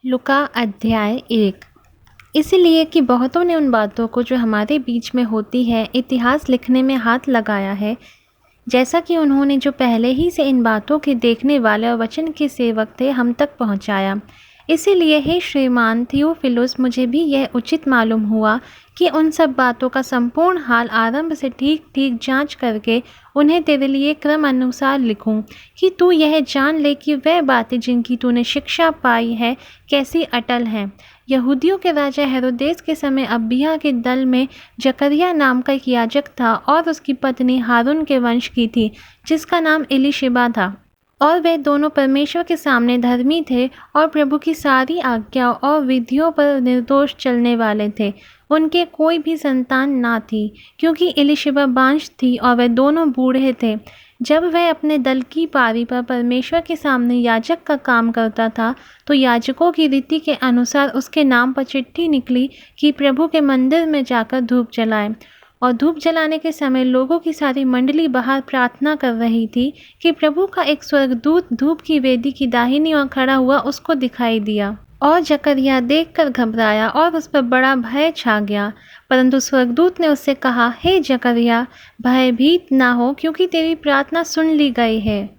लुका अध्याय 1। इसलिए कि बहुतों ने उन बातों को जो हमारे बीच में होती है इतिहास लिखने में हाथ लगाया है, जैसा कि उन्होंने जो पहले ही से इन बातों के देखने वाले और वचन के सेवक थे हम तक पहुंचाया। इसीलिए हे श्रीमान थियोफिलुस, मुझे भी यह उचित मालूम हुआ कि उन सब बातों का संपूर्ण हाल आरंभ से ठीक ठीक जांच करके उन्हें तेरे लिए क्रम अनुसार लिखूं, कि तू यह जान ले कि वह बातें जिनकी तूने शिक्षा पाई है कैसी अटल हैं। यहूदियों के राजा हेरोदेस के समय अबिय्याह के दल में जकरिया नाम का एक याजक था और उसकी पत्नी हारून के वंश की थी, जिसका नाम एलीशिबा था। और वे दोनों परमेश्वर के सामने धर्मी थे और प्रभु की सारी आज्ञाओं और विधियों पर निर्दोष चलने वाले थे। उनके कोई भी संतान ना थी, क्योंकि एलीशिबा बांझ थी और वे दोनों बूढ़े थे। जब वह अपने दल की पारी पर परमेश्वर के सामने याजक का काम करता था, तो याजकों की रीति के अनुसार उसके नाम पर चिट्ठी निकली कि प्रभु के मंदिर में जाकर धूप जलाए। और धूप जलाने के समय लोगों की सारी मंडली बाहर प्रार्थना कर रही थी कि प्रभु का एक स्वर्गदूत धूप की वेदी की दाहिनी ओर खड़ा हुआ उसको दिखाई दिया। और जकरिया देखकर घबराया और उस पर बड़ा भय छा गया। परंतु स्वर्गदूत ने उससे कहा, हे जकरिया, भयभीत ना हो, क्योंकि तेरी प्रार्थना सुन ली गई है।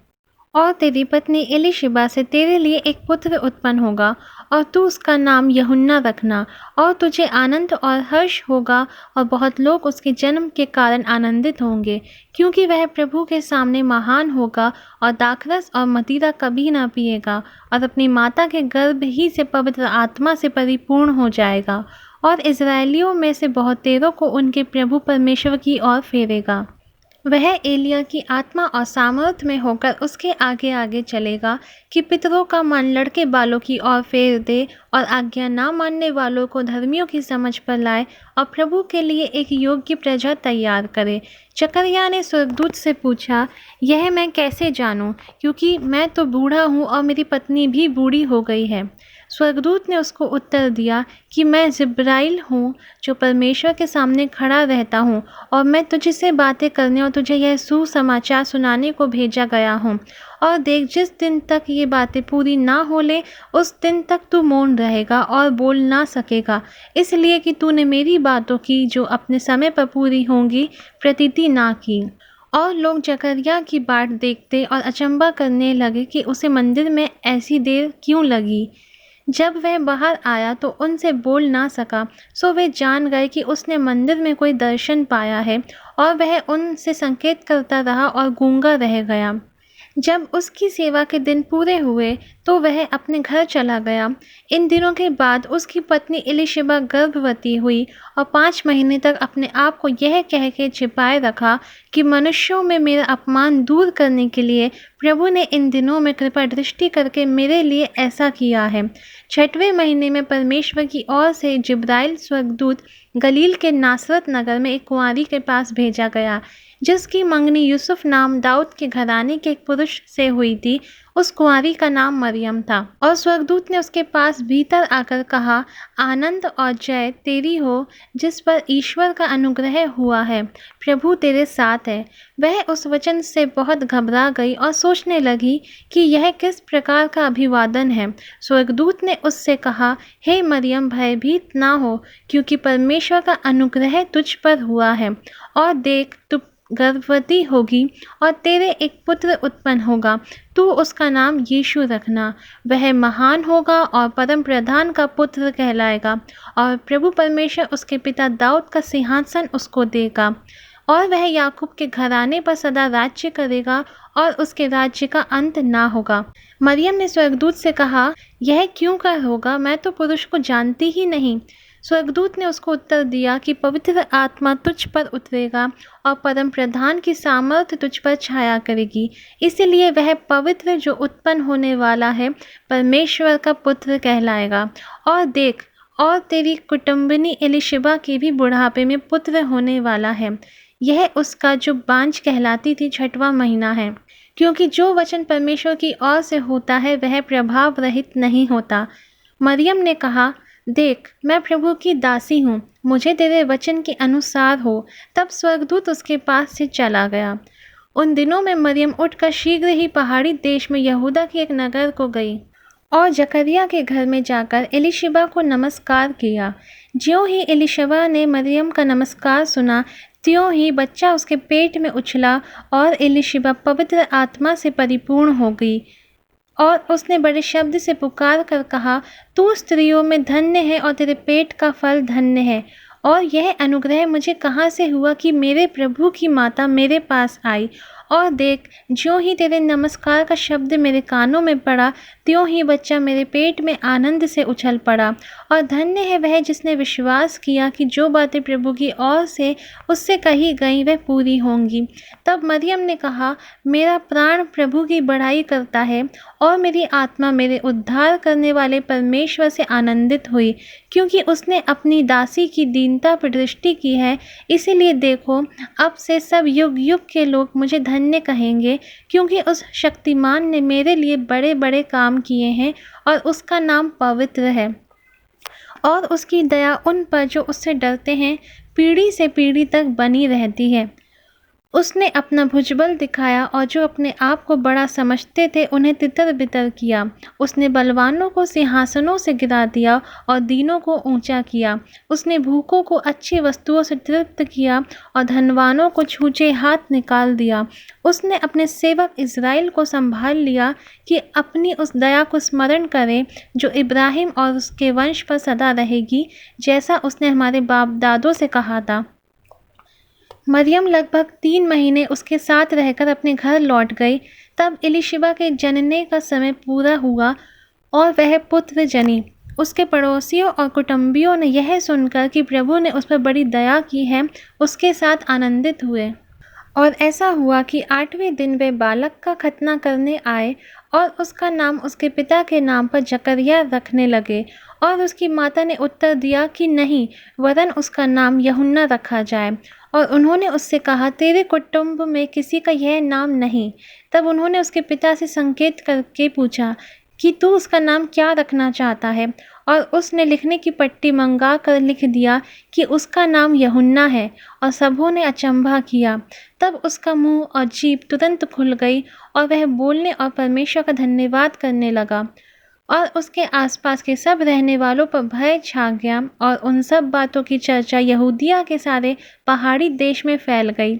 और तेरी पत्नी एलीशिबा से तेरे लिए एक पुत्र उत्पन्न होगा और तू उसका नाम यूहन्ना रखना। और तुझे आनंद और हर्ष होगा और बहुत लोग उसके जन्म के कारण आनंदित होंगे, क्योंकि वह प्रभु के सामने महान होगा और दाखरस और मदिरा कभी ना पिएगा और अपनी माता के गर्भ ही से पवित्र आत्मा से परिपूर्ण हो जाएगा और इज़राइलियों में से बहुतेरों को उनके प्रभु परमेश्वर की ओर फेरेगा। वह एलिय्याह की आत्मा और सामर्थ में होकर उसके आगे आगे चलेगा कि पितरों का मन लड़के बालों की ओर फेर दे और आज्ञा ना मानने वालों को धर्मियों की समझ पर लाए और प्रभु के लिए एक योग्य प्रजा तैयार करे। जकरिया ने स्वर्गदूत से पूछा, यह मैं कैसे जानूं, क्योंकि मैं तो बूढ़ा हूँ और मेरी पत्नी भी बूढ़ी हो गई है। स्वर्गदूत ने उसको उत्तर दिया कि मैं जिब्राइल हूँ, जो परमेश्वर के सामने खड़ा रहता हूँ, और मैं तुझसे बातें करने और तुझे यह सुसमाचार सुनाने को भेजा गया हूँ। और देख, जिस दिन तक ये बातें पूरी ना हो ले, उस दिन तक तू मौन रहेगा और बोल ना सकेगा, इसलिए कि तूने मेरी बातों की जो अपने समय पर पूरी होंगी प्रतीति ना की। और लोग जकरिया की बाट देखते और अचंभा करने लगे कि उसे मंदिर में ऐसी देर क्यों लगी। जब वह बाहर आया तो उनसे बोल ना सका, सो वे जान गए कि उसने मंदिर में कोई दर्शन पाया है, और वह उनसे संकेत करता रहा और गूंगा रह गया। जब उसकी सेवा के दिन पूरे हुए तो वह अपने घर चला गया। इन दिनों के बाद उसकी पत्नी एलीशिबा गर्भवती हुई और 5 महीने तक अपने आप को यह कह के छिपाए रखा कि मनुष्यों में मेरा अपमान दूर करने के लिए प्रभु ने इन दिनों में कृपा दृष्टि करके मेरे लिए ऐसा किया है। 6वें महीने में परमेश्वर की ओर से जिब्राइल स्वर्गदूत गलील के नासरत नगर में एक कुंवारी के पास भेजा गया, जिसकी मंगनी यूसुफ नाम दाऊद के घराने के एक पुरुष से हुई थी। उस कुंवारी का नाम मरियम था। और स्वर्गदूत ने उसके पास भीतर आकर कहा, आनंद और जय तेरी हो, जिस पर ईश्वर का अनुग्रह हुआ है, प्रभु तेरे साथ है। वह उस वचन से बहुत घबरा गई और सोचने लगी कि यह किस प्रकार का अभिवादन है। स्वर्गदूत ने उससे कहा, हे मरियम, भयभीत ना हो, क्योंकि परमेश्वर का अनुग्रह तुझ पर हुआ है। और देख, तू गर्भवती होगी और तेरे एक पुत्र उत्पन्न होगा। तू उसका नाम यीशु रखना। वह महान होगा और परम प्रधान का पुत्र कहलाएगा, और प्रभु परमेश्वर उसके पिता दाऊद का सिंहासन उसको देगा, और वह याकूब के घराने पर सदा राज्य करेगा और उसके राज्य का अंत ना होगा। मरियम ने स्वर्गदूत से कहा, यह क्यों कर होगा, मैं तो पुरुष को जानती ही नहीं। स्वर्गदूत ने उसको उत्तर दिया कि पवित्र आत्मा तुझ पर उतरेगा और परम प्रधान की सामर्थ तुझ पर छाया करेगी, इसलिए वह पवित्र जो उत्पन्न होने वाला है परमेश्वर का पुत्र कहलाएगा। और देख, और तेरी कुटुंबिनी एलीशिबा के भी बुढ़ापे में पुत्र होने वाला है। यह उसका जो बांझ कहलाती थी 6वां महीना है, क्योंकि जो वचन परमेश्वर की ओर से होता है वह प्रभाव रहित नहीं होता। मरियम ने कहा, देख, मैं प्रभु की दासी हूँ, मुझे तेरे वचन के अनुसार हो। तब स्वर्गदूत उसके पास से चला गया। उन दिनों में मरियम उठकर शीघ्र ही पहाड़ी देश में यहूदा के एक नगर को गई और जकरिया के घर में जाकर एलीशिबा को नमस्कार किया। ज्यों ही एलीशिबा ने मरियम का नमस्कार सुना, त्यों ही बच्चा उसके पेट में उछला और एलीशिबा पवित्र आत्मा से परिपूर्ण हो गई। और उसने बड़े शब्द से पुकार कर कहा, तू स्त्रियों में धन्य है और तेरे पेट का फल धन्य है। और यह अनुग्रह मुझे कहाँ से हुआ कि मेरे प्रभु की माता मेरे पास आई। और देख, ज्यों ही तेरे नमस्कार का शब्द मेरे कानों में पड़ा, त्यों ही बच्चा मेरे पेट में आनंद से उछल पड़ा। और धन्य है वह जिसने विश्वास किया कि जो बातें प्रभु की ओर से उससे कही गई वह पूरी होंगी। तब मरियम ने कहा, मेरा प्राण प्रभु की बड़ाई करता है और मेरी आत्मा मेरे उद्धार करने वाले परमेश्वर से आनंदित हुई, क्योंकि उसने अपनी दासी की दीनता पर दृष्टि की है। इसीलिए देखो, अब से सब युग युग के लोग मुझे धन्य कहेंगे, क्योंकि उस शक्तिमान ने मेरे लिए बड़े बड़े काम किए हैं और उसका नाम पवित्र है। और उसकी दया उन पर जो उससे डरते हैं पीढ़ी से पीढ़ी तक बनी रहती है। उसने अपना भुजबल दिखाया और जो अपने आप को बड़ा समझते थे उन्हें तितर बितर किया। उसने बलवानों को सिंहासनों से गिरा दिया और दीनों को ऊंचा किया। उसने भूखों को अच्छी वस्तुओं से तृप्त किया और धनवानों को छूछे हाथ निकाल दिया। उसने अपने सेवक इज़राइल को संभाल लिया कि अपनी उस दया को स्मरण करे जो इब्राहिम और उसके वंश पर सदा रहेगी, जैसा उसने हमारे बाप दादों से कहा था। मरियम लगभग 3 महीने उसके साथ रहकर अपने घर लौट गई। तब एलीशिबा के जनने का समय पूरा हुआ और वह पुत्र जनी। उसके पड़ोसियों और कुटुंबियों ने यह सुनकर कि प्रभु ने उस पर बड़ी दया की है, उसके साथ आनंदित हुए। और ऐसा हुआ कि 8वें दिन वे बालक का खतना करने आए और उसका नाम उसके पिता के नाम पर जकरिया रखने लगे। और उसकी माता ने उत्तर दिया कि नहीं, वरन उसका नाम यूहन्ना रखा जाए। और उन्होंने उससे कहा, तेरे कुटुंब में किसी का यह नाम नहीं। तब उन्होंने उसके पिता से संकेत करके पूछा कि तू उसका नाम क्या रखना चाहता है। और उसने लिखने की पट्टी मंगा कर लिख दिया कि उसका नाम यूहन्ना है। और सबों ने अचंभा किया। तब उसका मुंह और जीभ तुरंत खुल गई और वह बोलने और परमेश्वर का धन्यवाद करने लगा। और उसके आसपास के सब रहने वालों पर भय छा गया और उन सब बातों की चर्चा यहूदिया के सारे पहाड़ी देश में फैल गई।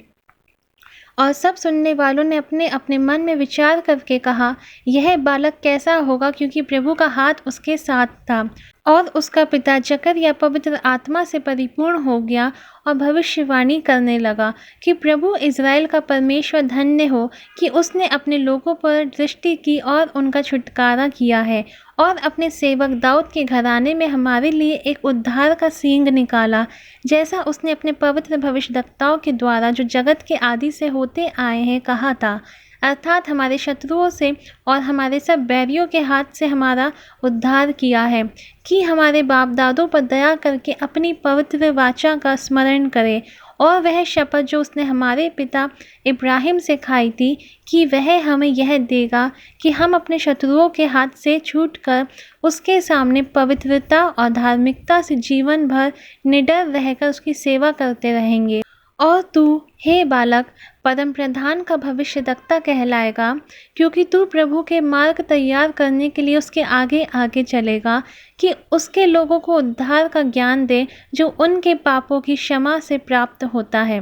और सब सुनने वालों ने अपने अपने मन में विचार करके कहा, यह बालक कैसा होगा, क्योंकि प्रभु का हाथ उसके साथ था। और उसका पिता जकरिया पवित्र आत्मा से परिपूर्ण हो गया और भविष्यवाणी करने लगा कि प्रभु इज़राइल का परमेश्वर धन्य हो कि उसने अपने लोगों पर दृष्टि की और उनका छुटकारा किया है और अपने सेवक दाऊद के घराने में हमारे लिए एक उद्धार का सींग निकाला, जैसा उसने अपने पवित्र भविष्यद्वक्ताओं के द्वारा जो जगत के आदि से होते आए हैं कहा था, अर्थात हमारे शत्रुओं से और हमारे सब बैरियों के हाथ से हमारा उद्धार किया है, कि हमारे बाप दादों पर दया करके अपनी पवित्र वाचा का स्मरण करे और वह शपथ जो उसने हमारे पिता इब्राहिम से खाई थी कि वह हमें यह देगा कि हम अपने शत्रुओं के हाथ से छूटकर उसके सामने पवित्रता और धार्मिकता से जीवन भर निडर रहकर उसकी सेवा करते रहेंगे। और तू, हे बालक, परम प्रधान का भविष्यद्वक्ता कहलाएगा, क्योंकि तू प्रभु के मार्ग तैयार करने के लिए उसके आगे आगे चलेगा, कि उसके लोगों को उद्धार का ज्ञान दे जो उनके पापों की क्षमा से प्राप्त होता है।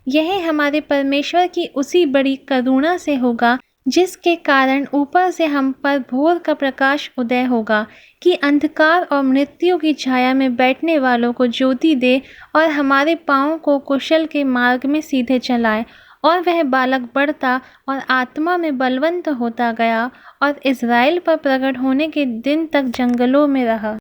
यह हमारे परमेश्वर की उसी बड़ी करुणा से होगा जिसके कारण ऊपर से हम पर भोर का प्रकाश उदय होगा, कि अंधकार और मृत्यु की छाया में बैठने वालों को ज्योति दे और हमारे पाँवों को कुशल के मार्ग में सीधे चलाए। और वह बालक बढ़ता और आत्मा में बलवंत होता गया और इज़राइल पर प्रकट होने के दिन तक जंगलों में रहा।